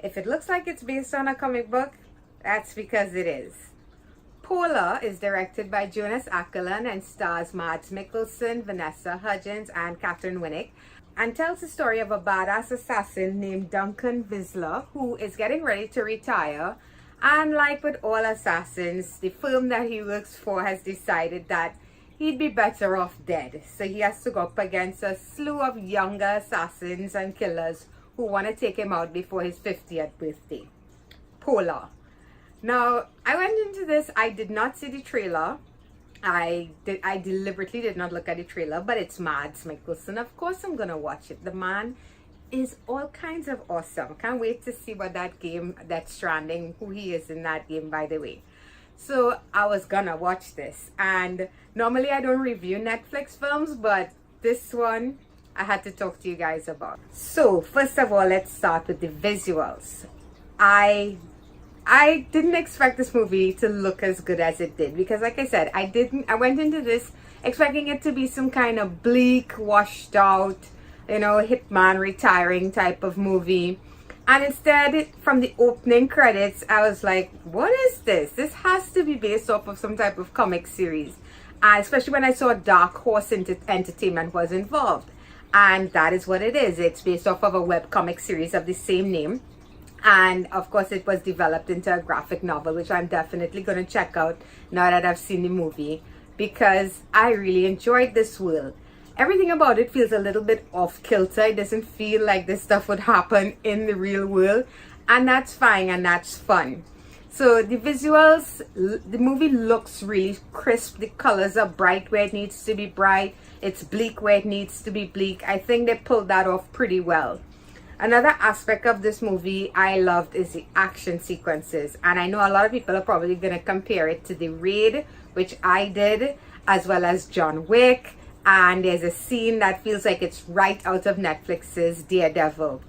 If it looks like it's based on a comic book, that's because it is. Polar is directed by Jonas Ackerlund and stars Mads Mikkelsen, Vanessa Hudgens, and Catherine Winnick, and tells the story of a badass assassin named Duncan Visler who is getting ready to retire. And like with all assassins, the firm that he works for has decided that he'd be better off dead. So he has to go up against a slew of younger assassins and killers who want to take him out before his 50th birthday. Polar. Now, I went into this, I did not see the trailer. I deliberately did not look at the trailer, but it's Mads Mikkelsen. Of course I'm gonna watch it. The man is all kinds of awesome. Can't wait to see what that game, Death Stranding, who he is in that game, by the way. So I was gonna watch this, and normally I don't review Netflix films, but this one I had to talk to you guys about. So first of all, let's start with the visuals. I didn't expect this movie to look as good as it did, because like I said, I went into this expecting it to be some kind of bleak, washed out, hitman retiring type of movie. And instead, from the opening credits, I was like, what is this? This has to be based off of some type of comic series. Especially when I saw Dark Horse Entertainment was involved. And that is what it is. It's based off of a webcomic series of the same name. And of course it was developed into a graphic novel, which I'm definitely going to check out now that I've seen the movie, because I really enjoyed this world. Everything about it feels a little bit off kilter. It doesn't feel like this stuff would happen in the real world, and that's fine and that's fun. So the visuals, the movie looks really crisp. The colors are bright where it needs to be bright. It's bleak where it needs to be bleak. I think they pulled that off pretty well. Another aspect of this movie I loved is the action sequences. And I know a lot of people are probably going to compare it to The Raid, which I did, as well as John Wick. And there's a scene that feels like it's right out of Netflix's Daredevil.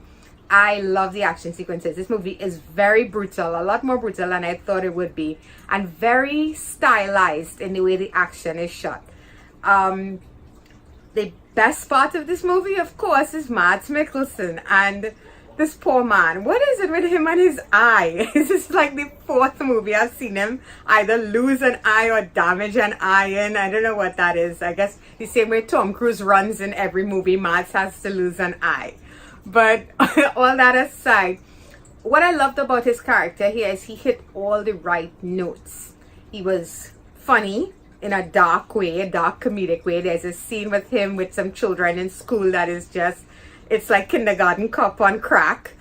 I love the action sequences. This movie is very brutal, a lot more brutal than I thought it would be. And very stylized in the way the action is shot. The best part of this movie, of course, is Mads Mikkelsen and this poor man. What is it with him and his eye? This is like the fourth movie I've seen him either lose an eye or damage an eye in. I don't know what that is. I guess the same way Tom Cruise runs in every movie, Mads has to lose an eye. But all that aside, what I loved about his character here is he hit all the right notes. He was funny in a dark way, a dark comedic way. There's a scene with him with some children in school that is just, it's like Kindergarten Cop on crack.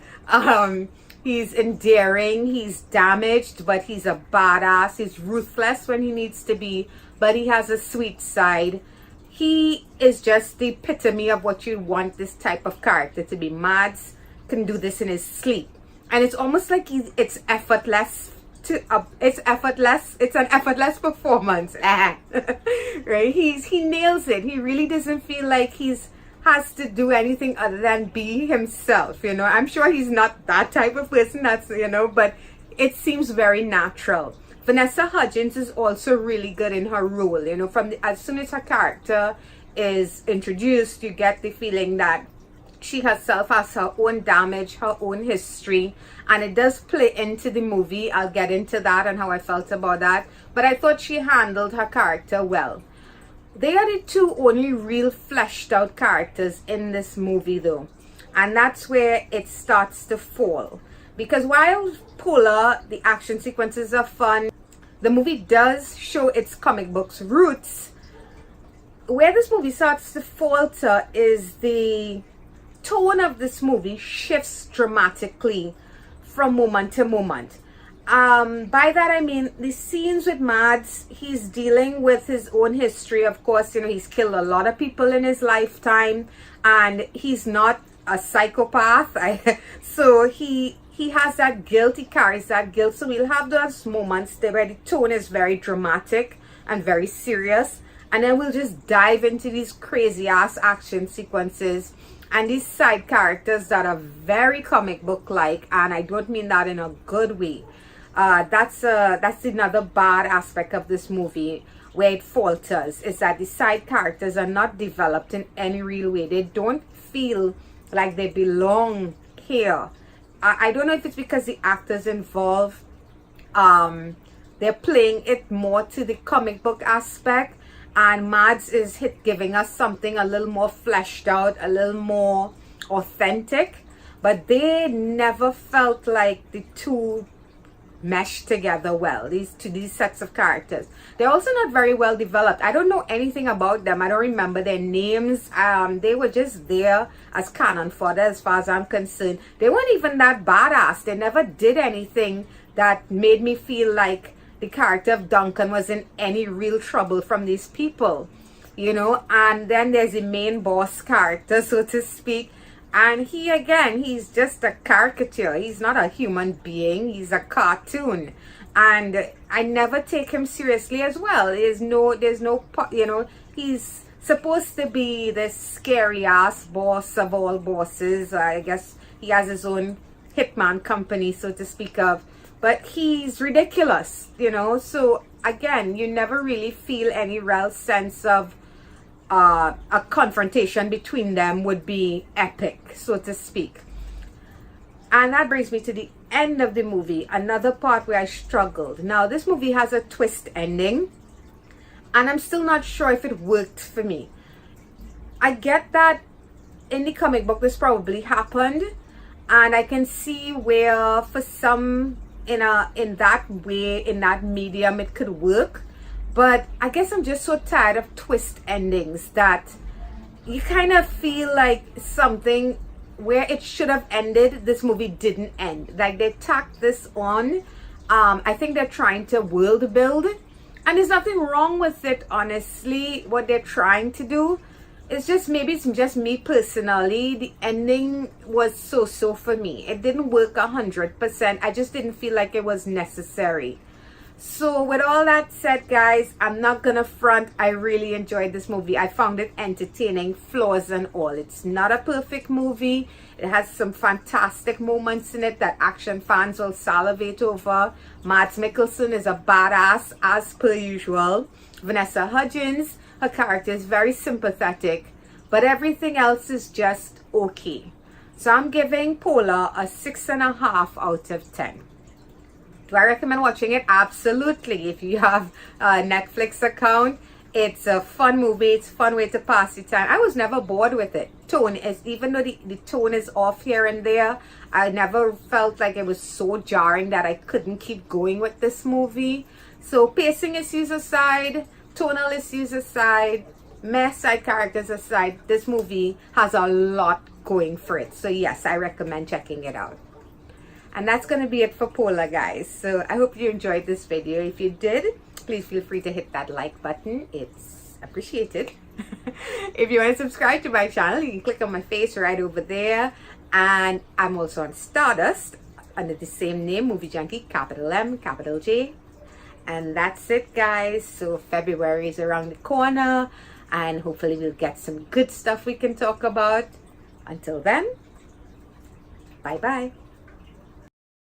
He's endearing, he's damaged, but he's a badass. He's ruthless when he needs to be, but he has a sweet side. He is just the epitome of what you want this type of character to be. Mads can do this in his sleep, and it's almost like it's effortless. It's an effortless performance. Right? He nails it. He really doesn't feel like has to do anything other than be himself. I'm sure he's not that type of person, but it seems very natural. Vanessa Hudgens is also really good in her role. As soon as her character is introduced, you get the feeling that she herself has her own damage, her own history, and it does play into the movie. I'll get into that and how I felt about that, but I thought she handled her character well. They are the two only real fleshed out characters in this movie though, and that's where it starts to fall, because while Polar, the action sequences are fun, the movie does show its comic book's roots. Where this movie starts to falter is the tone of this movie shifts dramatically from moment to moment. By that I mean the scenes with Mads, he's dealing with his own history. Of course, he's killed a lot of people in his lifetime, and he's not a psychopath. So he has that guilt, he carries that guilt. So we'll have those moments where the tone is very dramatic and very serious, and then we'll just dive into these crazy ass action sequences and these side characters that are very comic book like, and I don't mean that in a good way. That's another bad aspect of this movie where it falters, is that the side characters are not developed in any real way. They don't feel like they belong here. I don't know if it's because the actors involved, they're playing it more to the comic book aspect, and Mads is giving us something a little more fleshed out, a little more authentic, but they never felt like the two mesh together well, these sets of characters. They're also not very well developed. I don't know anything about them. I don't remember their names. They were just there as cannon fodder as far as I'm concerned. They weren't even that badass. They never did anything that made me feel like the character of Duncan was in any real trouble from these people, you know. And then there's the main boss character, so to speak, and he's just a caricature. He's not a human being. He's a cartoon, and I never take him seriously as well. There's no, you know, he's supposed to be this scary ass boss of all bosses. I guess he has his own hitman company, so to speak of, but he's ridiculous, you know. So again, you never really feel any real sense of a confrontation between them would be epic, so to speak. And that brings me to the end of the movie, another part where I struggled. Now, this movie has a twist ending, and I'm still not sure if it worked for me. I get that in the comic book this probably happened, and I can see where for some in that way, in that medium, it could work. But I guess I'm just so tired of twist endings that you kind of feel like something where it should have ended, this movie didn't end. Like, they tacked this on. I think they're trying to world build, and there's nothing wrong with it, honestly, what they're trying to do. It's just, maybe it's just me personally, the ending was so for me. It didn't work 100%. I just didn't feel like it was necessary. So with all that said, guys, I'm not gonna front. I really enjoyed this movie. I found it entertaining, flaws and all. It's not a perfect movie. It has some fantastic moments in it that action fans will salivate over. Mads Mikkelsen is a badass as per usual. Vanessa Hudgens, her character is very sympathetic, but everything else is just okay. So I'm giving Polar a 6.5 out of 10. Do I recommend watching it? Absolutely. If you have a Netflix account, it's a fun movie. It's a fun way to pass the time. I was never bored with it. Even though the tone is off here and there, I never felt like it was so jarring that I couldn't keep going with this movie. So pacing issues aside, tonal issues aside, side characters aside, this movie has a lot going for it. So yes, I recommend checking it out. And that's going to be it for Polar, guys. So I hope you enjoyed this video. If you did, please feel free to hit that like button. It's appreciated. If you want to subscribe to my channel, you can click on my face right over there. And I'm also on Stardust under the same name, Movie Junkie, capital M, capital J. And that's it, guys. So February is around the corner, and hopefully we'll get some good stuff we can talk about. Until then, bye-bye.